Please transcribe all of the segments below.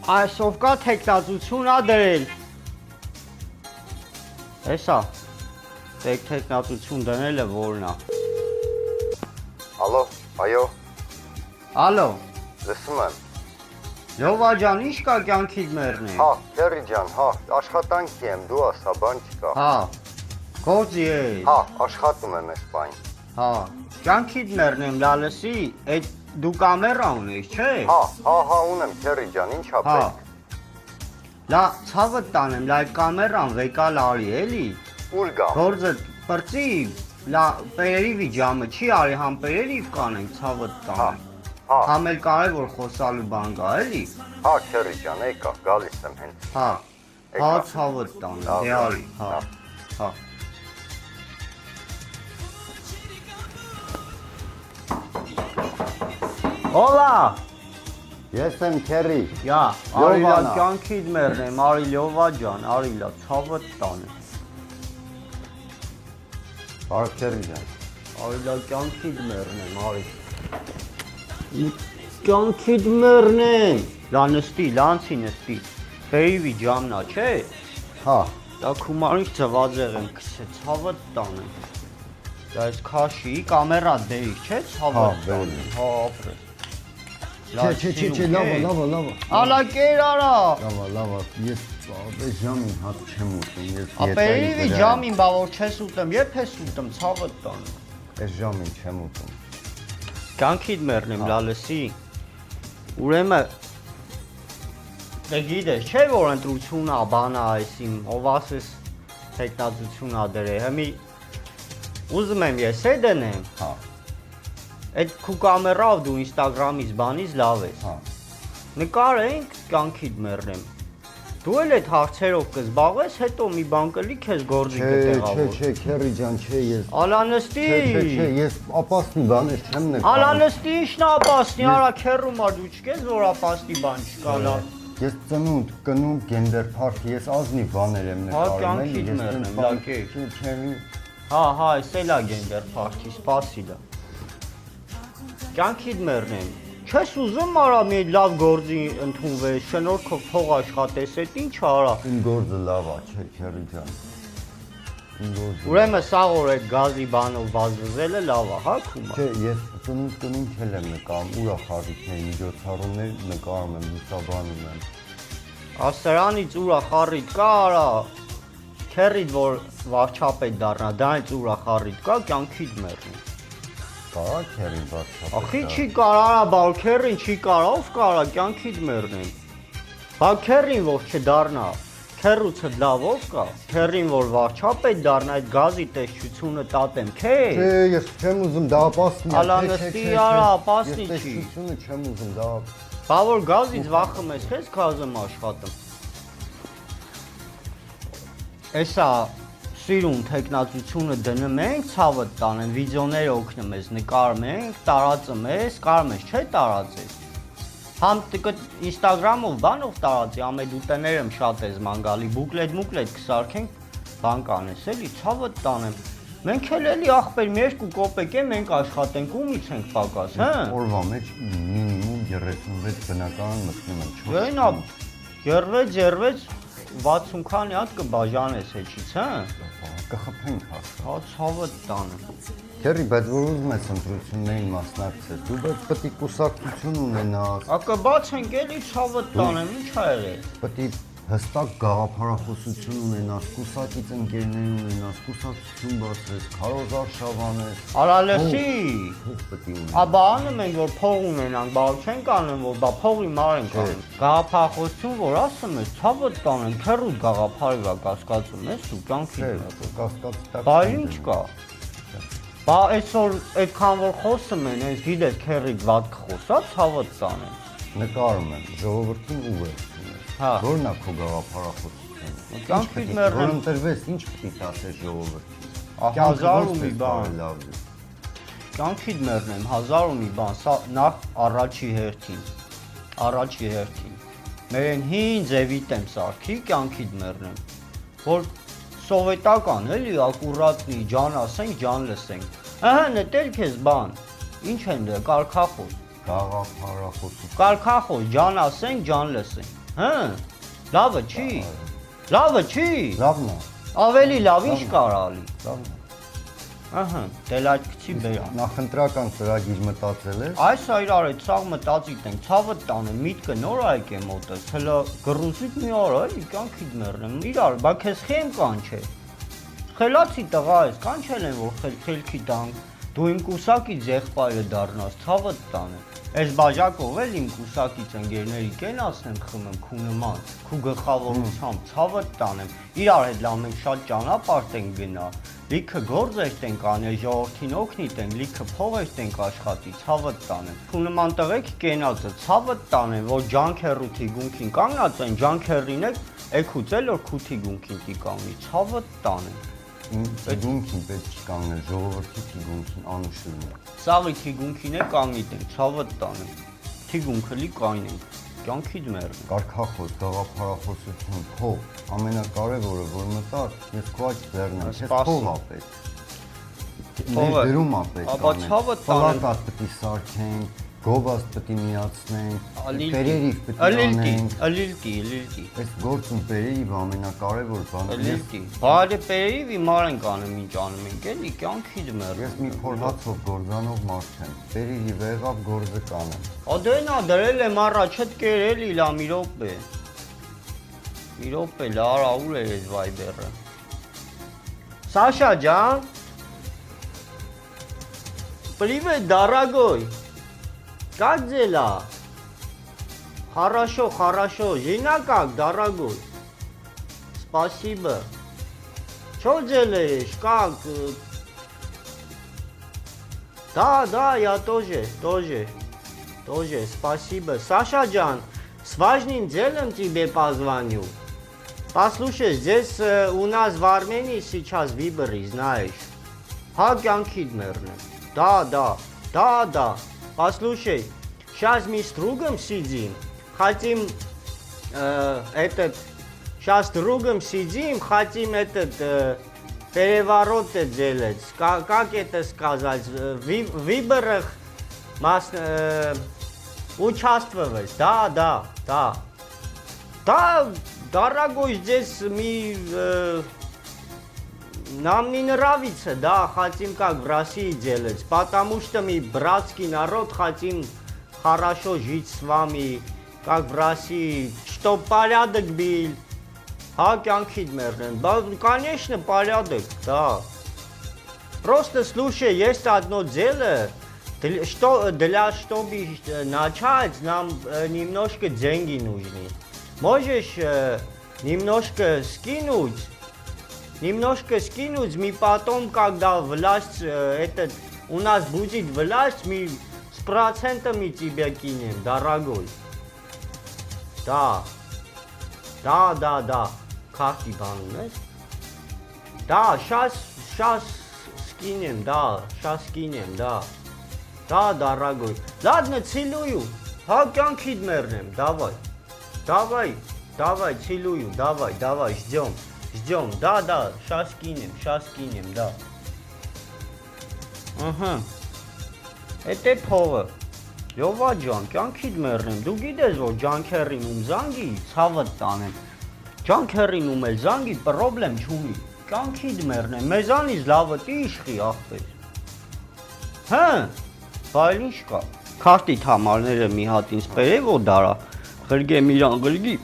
Այսով կա թեկնածություն ա դրել։ Էսա, թեկնածություն դնել է որն ա։ Ալո, այո։ Ալո, Լսում եմ։ Լովա ջան, ինչ կա կյանքիդ մերն է։ Հա, Քերի ջան, հա, աշխատանքի եմ, դու ասա, բան չկա։ Հա, գործի է։ Հա, աշխատում եմ այս բան։ Հա, կյանքիդ մերն եմ լալսի, այդ դու կամերա ունես, չէ։ Հա, ունեմ, Քերի ջան, ինչա պետք։ Լա, ցավը տանեմ, լա այդ կամերան վեկալ արի, էլի։ Ուր գամ։ Գործը պրծի, լա, պերերիվի ջամը չի արի, համ պերերիվ կանենք, ցավը տանեմ։ Համ էլ կարևոր խոսալու բան կա, էլի։ Հա, Քերի ջան, եկա, գալիս եմ հենց։ Հա, ցավը տանեմ, դե արի, հա։ Օլա։ Ես եմ Քերի։ Յա, արիլա կյանքիդ մերն եմ, արի Լովա ջան, արիլա, ցավը տանեմ։ Բարև Քերի ջան։ Արիլա կյանքիդ մերն եմ, արի։ Կյանքիդ մերն եմ։ Լա նստի, լանցի նստի։ Բերիվի ջամնա, չէ։ Հա։ Դա քումարից ծվածեղ եմ քսե, ցավը տանեմ։ Դա այս քաշի կամերա դերի, չէ, ցավը տանեմ։ Հա, ապրես։ Չէ, լավա։ Ալա կեր արա։ Լավա, ես այս ժամին հատ չեմ ուտում, ես Ապերիվի ջամին բա որ չես ուտեմ, երբ ես ուտեմ, ցավը տանեմ։ Այս ժամին չեմ ուտում։ Կյանքիդ մերն եմ լալսի։ Ուրեմն դե գիտես, չէ որ ընտրությունն ա բանա այսին, ով ասես տեխնացություն ա դրե, հիմի ուզում եմ ես է դնեմ։ Հա։ Այդ քու կամերով դու Instagram-ից բանից լավ ես։ Հա։ Նկարենք կյանքիդ մերն եմ։ Դու էլ այդ հարցերով կզբաղվես, հետո մի բան կլի քեզ գործի կտեղավոր։ Չէ, Քերի ջան, չէ, ես։ Ալա նստի։ Չէ, ես ապաստի բան ես չեմ նկարում։ Ալա նստի, ինչն ա ապաստի, արա քերում ա դու չկես որ ապաստի բան չկա լա։ Ես ծնունդ, կնունդ, գենդեր փարքի, ես ազնիվ բաներ եմ նկարում, էլի, ես նենց բան չեմ։ Հա, այս էլ ա գենդեր փարքի, սպասիլա։ Կյանքիդ մերն եմ։ Չես ուզում արա մի լավ գործի ընդունվես, շնորհքով փող աշխատես, այդ ինչ արա։ Իմ գործը լավ ա, չէ, Քերի ջան։ Իմ գործը։ Ուրեմն սա որ այդ գազի բանով վազվզելը լավ ա, հա քումա։ Չէ, ես ծնունդ չել եմ նկարում, ուրախարիքներ, միջոցառումներ նկարում եմ, լուսաբանում եմ։ Սրանից ուրախարիք կա արա։ Քերիդ որ վարչապետ դառնա, դրանից ուրախարիք կա, կյանքիդ մերն եմ։ Կարա Քերի վարչապետ։ Ախի չի կարա, բա քերին չի կարա, ով կարա, կյանքիդ մերն եմ։ Բա քերին որ չդառնա, քերուցը լավ ով կա, քերին որ վարչապետ դառնա, այդ գազի տեսչությունը տատեմ, քեզ։ Չէ, ես չեմ ուզում դա ապաստի։ Ալա նստի արա, ապաստի չի։ Ես տեսչությունը չեմ ուզում դա։ Բա որ գազից վախում ես, քեզ գազում աշխատում։ Էսա սիրուն տեխնացությունը դնում ենք, ցավը տանեն, վիդեոներ օգնում ես, նկարում ենք, տարածում ես, կարում ես, չէ՞ տարածես։ Համ Instagram-ով բանով տարածի, ամեն ուտեները շատ ես մանգալի, բուկլետ կսարքենք, բան կանես, էլի, ցավը տանեմ։ Մենք էլի ախպեր, մի երկու կոպեկ է, մենք աշխատենք, ումից ենք պակաս, հա։ Օրվա մեջ մինիմում 36 բնական մտնում եմ, 4։ Գնա 36 60 քանի հատ կբաժանես էջից, հա։ Կխփենք հա։ Հա ցավը տանեմ։ Քերի, բայց որ ուզում ես ընտրություններին մասնակցել, դու պետք է կուսակցություն ունենաս։ Ակը բացենք էլի ցավը տանեմ, ինչ ա եղել։ Պետք է հստակ գաղափարախոսություն ունենաս, կուսակից ընկերներ ունենաս, կուսակցություն բացես, քարոզարշավ անես։ Արալեսի։ Փող պետք է ունենաս։ Աբա անում ենք որ փող ունենանք, բա չենք անում որ բա փողի մար ենք անում։ Գաղափարախոսություն որ ասում ես, ցավը տանեմ, քերուտ գաղափարի վրա կասկածում ես ու կյանքի։ Կասկած տակ։ Բա ինչ կա։ Բա այսօր այդքան որ խոսում են, այս գիտես քերիդ վատ կխոսա, ցավը տանեմ։ Նկարում եմ, ժողովրդին ուղեր։ Հա։ Որն է քո գաղափարախոսությունը։ Կյանքիդ մերն որ ընտրվես, ինչ պետք է ասես ժողովրդին։ Հազար ու մի բան։ Լավ է։ Կյանքիդ մերն եմ, հազար ու մի բան, սա նախ առաջի հերթին։ Մեր են հին ձևիտ եմ սարքի, կյանքիդ մերն եմ։ Որ սովետական էլի, ակուրատնի, ջան ասենք, ջան լսենք։ Ահա նետել քեզ բան։ Ինչ են դե կարգախոս։ Գաղափարախոսություն։ Կարգախոս, ջան ասենք, ջան լսենք։ Հա։ Լավը չի։ Լավը չի։ Լավն է, Ավելի լավ ինչ կարալի։ լավն է։ Ահա, դելայքի բերա։ Նախընտրական ծրագիր մտածել ես։ Այս այրար է ցավ մտածիտ ենք, ցավը տանը, միտքը նոր այկ է մոտս, հələ գրունցիտ մի օր էլի կյանքիդ մեռնեմ։ Իրար, բա քեզ խեմ կանչե։ Խելացի տղա ես, կանչել են որ խելքի տանք, դու իմ կուսակից եղբայրը դառնաս, ցավը տանը։ Այս բաժակով էլ իմ կուսակից ընկերների կենացնեմ խմեմ քու նման, քու գլխավորությամբ ցավը տանեմ։ Իրար հետ լավ մենք շատ ճանապարհ ենք գնա։ Լիքը գործեր ենք անել, ժողովրդին օգնիտ ենք, լիքը փողեր ենք աշխատի, ցավը տանեմ։ Քու նման տղեկ կենացը ցավը տանեմ, որ ջանքերու թիգունքին կանգնած են, ջանքերին եկուց էլ որ քու թիգունքին տի կանգնի, ցավը տանեմ։ Թիգունքին պետք չի կանգնել, ժողովրդի թիգունքին անուշելն է։ Սաղի թիգունքին է կանգնիտ ենք, ցավը տանեմ։ Թիգունքը լի կայնենք, կյանքիդ մեռնեմ։ Կարգախոս, գաղափարախոսություն, փող, ամենակարևորը որ մտար, ես քո աջ ձեռնեմ, ես փող ապետ։ Ներդրում ապետ։ Ապա ցավը տանեմ։ Պլակատ պետք է սարքենք, գովազ պետք է միացնենք, Ալիլտի, պերերիվ պետք է անենք։ ալիլտի։ Այս գործում պերերիվ ամենակարևոր բանն է։ Ալիլտի։ Բարի պերերիվ իմար ենք անում, ինչ անում ենք, էլի կյանքիդ մեռնեմ։ Ես մի փոր հացով գործանող մարդ եմ։ Պերերիվ եղավ գործը կանեմ։ Ադենա դրել եմ առաջ կերելի լա մի րոպե լարա ուր է այս վայբերը։ Սաշա ջան, Привет, дорогой. Как дела? Хорошо, Жена как, дорогой? Спасибо. Что делаешь? Как? Да, я тоже. Спасибо. Саша Джан, с важным делом тебе позвоню. Послушай, здесь у нас в Армении сейчас выборы, знаешь. Хакянкид мерне. Да. Послушай, сейчас мы с другом сидим, хотим сейчас с другом сидим, хотим переворот делать. Как это сказать? В выборах участвовать. Да. Да, дорогой, здесь мы нам не нравится, да, хотим как в России делать, потому что мы братский народ, хотим хорошо жить с вами, как в России, чтоб порядок был. Конечно, порядок, да. Просто слушай, есть одно дело, чтобы начать, нам немножко деньги нужны. Можешь немножко скинуть, мы потом, когда власть, у нас будет власть, мы с процентами тебя кинем, дорогой. Да. Карты бану, да, сейчас скинем, да. Да, дорогой. Ладно, целую. Хакянкид мернем, давай, целую, давай, ждем, да, сейчас кинем, да. Ага. Это փողը։ Լովա ջան, կյանքիդ մեռնեմ, դու գիտես որ ջանքերին ում զանգի, ցավը տանեմ։ Ջանքերին ում էլ զանգի, պրոբլեմ չունի։ Կյանքիդ մեռնեմ, մեզանից լավը տի իշխի ախպեր։ Հա, բայց ինչ կա։ Քարտի համարները մի հատ ինձ բերեւ որ դարա, ղրգեմ իրան ղրգի։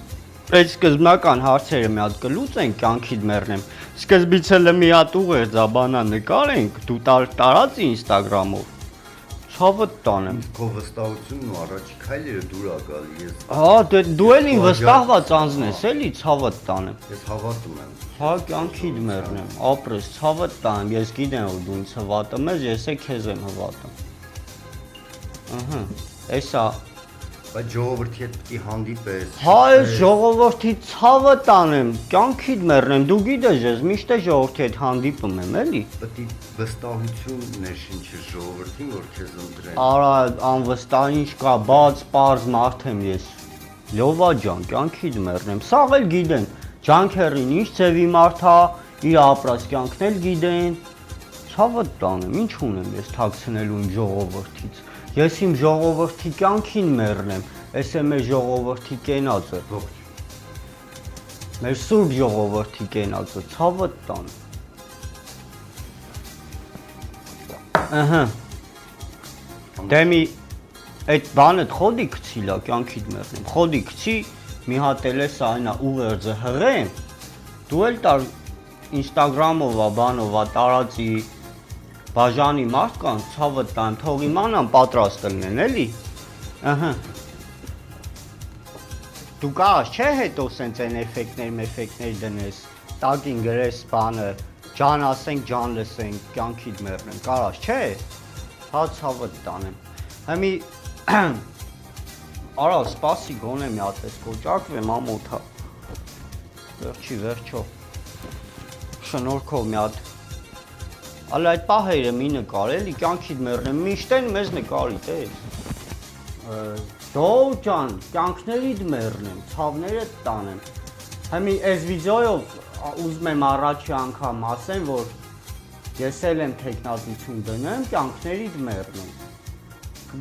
Այդ սկզբնական հարցերը մի հատ կլուծենք, կյանքիդ մեռնեմ։ Սկզբից էլ մի հատ ուղերձաբանա նկարենք, դու տարածի Instagram-ով։ Ցավը տանեմ։ Քո վստահությունն ու առաջի քայլերը դուր ա գալի, ես։ Հա, դու էլ ին վստահված անձնես, էլի ցավը տանեմ։ Ես հավատում եմ։ Հա, կյանքիդ մեռնեմ, ապրես, ցավը տանեմ, ես գիտեմ որ դու ինձ հավատում ես, ես էլ քեզ եմ հավատում։ Ահա, էսա Բայց ժողովրդի հետ պիտի հանդիպես։ Հա, ես ժողովրդի ցավը տանեմ, կյանքիդ մեռնեմ, դու գիտես ես միշտ է ժողովրդի հետ հանդիպում եմ, էլի։ Պիտի վստահություն ներշնչի ժողովրդին, որ քեզ ընտրեն։ Արա, անվստահ ինչ կա, բաց, պարզ մարդ եմ ես։ Լովա ջան, կյանքիդ մեռնեմ, սաղ էլ գիտեն, ջանքերին ինչ ձևի մարդ է, իր ապրած կյանքն էլ գիտեն։ Ցավը տանեմ, ինչ ունեմ ես թաքցնելու իմ ժողովրդից։ Ես իմ ժողովրդի կյանքին մեռնեմ, ես եմ մեր ժողովրդի կենացը։ Ողջ։ Մեր սուրբ ժողովրդի կենացը ցավը տան։ Ահա։ Դեմի այդ բանը խոդի քցիլա կյանքիդ մեռնեմ։ Խոդի քցի մի հատ էլ է սա այնա ուղերձը հղեմ։ Դու էլ տար Instagram-ովա բանովա տարածի բաժանի մարդկանց ցավը տան, թող իմանան պատրաստ լինեն, էլի։ Ահա։ Դու կարաս չէ հետո սենց այն էֆեկտներ դնես, տակին գրես բանը, ջան ասենք, ջան լսենք, կյանքիդ մեռնեմ, կարաս չէ։ Հա ցավը տանեմ։ Հիմի արա սպասի գոնե մի հատ էս կոճակվեմ ամոթա։ Վերջի վերջո։ Շնորհքով մի հատ։ Ալա այդ պահերը մի նկար էլի, կյանքիդ մեռնեմ, միշտ են մեզ նկարի, տես։ Ժողով ջան, կյանքներիդ մեռնեմ, ցավներդ տանեմ։ Հիմի այս վիդեոյով ուզում եմ առաջի անգամ ասեմ, որ ես էլ եմ տեխնատություն դնեմ, կյանքներիդ մեռնեմ։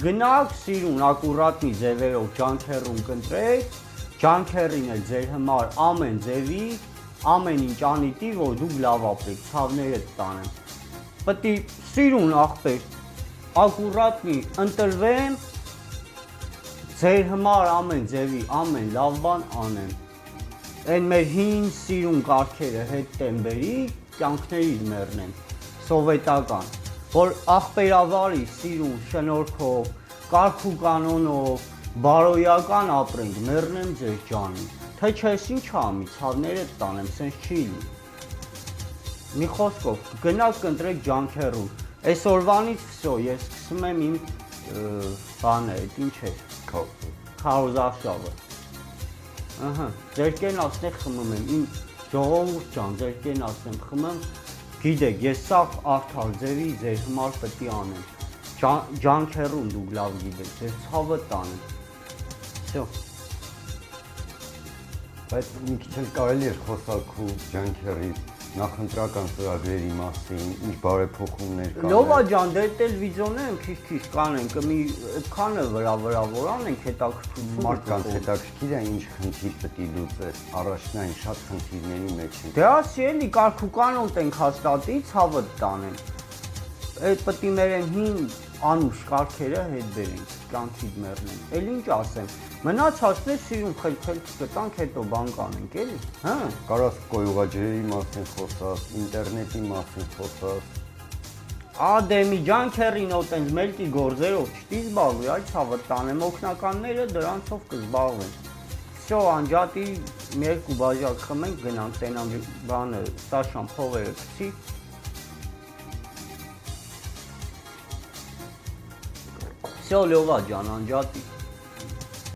Գնաք սիրուն ակուրատ մի ձևերով ջանքերում կընտրեք, ջանքերին էլ ձեր համար ամեն ձևի, ամեն ինչ անիտի, որ դուք լավ ապրեք, ցավներդ տանեմ։ Պետք է սիրուն աղբեր, ակուրատ մի ընտրվեմ, ձեր համար ամեն ձևի, ամեն լավ բան անեմ։ Այն մեր հին սիրուն կարգերը հետ տեմբերի, կյանքներիդ մեռնեմ, սովետական, որ աղբերավարի սիրուն շնորհքով, կարգ ու կանոնով, բարոյական ապրենք, մեռնեմ ձեր ջանի, թե չես ինչ ամի, ցավներդ տանեմ, սենց չի լինի։ Մի խոսքով, գնաք կընտրեք ջանքերում, այսօրվանից վսյո, ես սկսում եմ իմ բանը, այդ ինչ էր, քարոզարշավը։ Ահա, ձեր կենացն է խմում եմ, իմ ժողովուրդ ջան, ձեր կենացն եմ խմում, գիտեք, ես սաղ արդար ձևի ձեր համար պետք է անեմ, ջանքերում դուք լավ գիտեք, ձեր ցավը տանեմ, վսյո։ Բայց մի քիչ էլ կարելի էր խոսալ քու ջանքերի նախընտրական ծրագրերի մասին, ինչ բարեփոխումներ կան։ Լովա ջան, դե էլ վիդեոներ քիչ կանենք, մի այդքանը վրա որ անենք հետաքրքրություն։ Մարդկանց հետաքրքիր է ինչ խնդիր պետք է լուծես, առաջնային շատ խնդիրների մեջ են։ Դե ասի էլի կարգ ու կանոն տենք հաստատի, ցավը տանեն։ Այդ պետք է մեր այն հին անուշ կարգերը հետ բերենք, կյանքիդ մեռնենք։ Էլ ինչ ասեմ, մնացածն է սիրուն խելք կտանք, հետո բան կանենք, էլի, հա։ Կարաս կոյուղաջրերի մասին խոսած, ինտերնետի մասին խոսած։ Դե մի ջանքերին օտենց մելքի գործերով չտի զբաղվի, այ ցավը տանեմ, օգնականները դրանցով կզբաղվեն։ Վсё, անջատի մի երկու բաժակ խմենք, գնանք տենամ բանը, Սաշան փողերը գցի։ Վсё, լովա ջան, անջատի։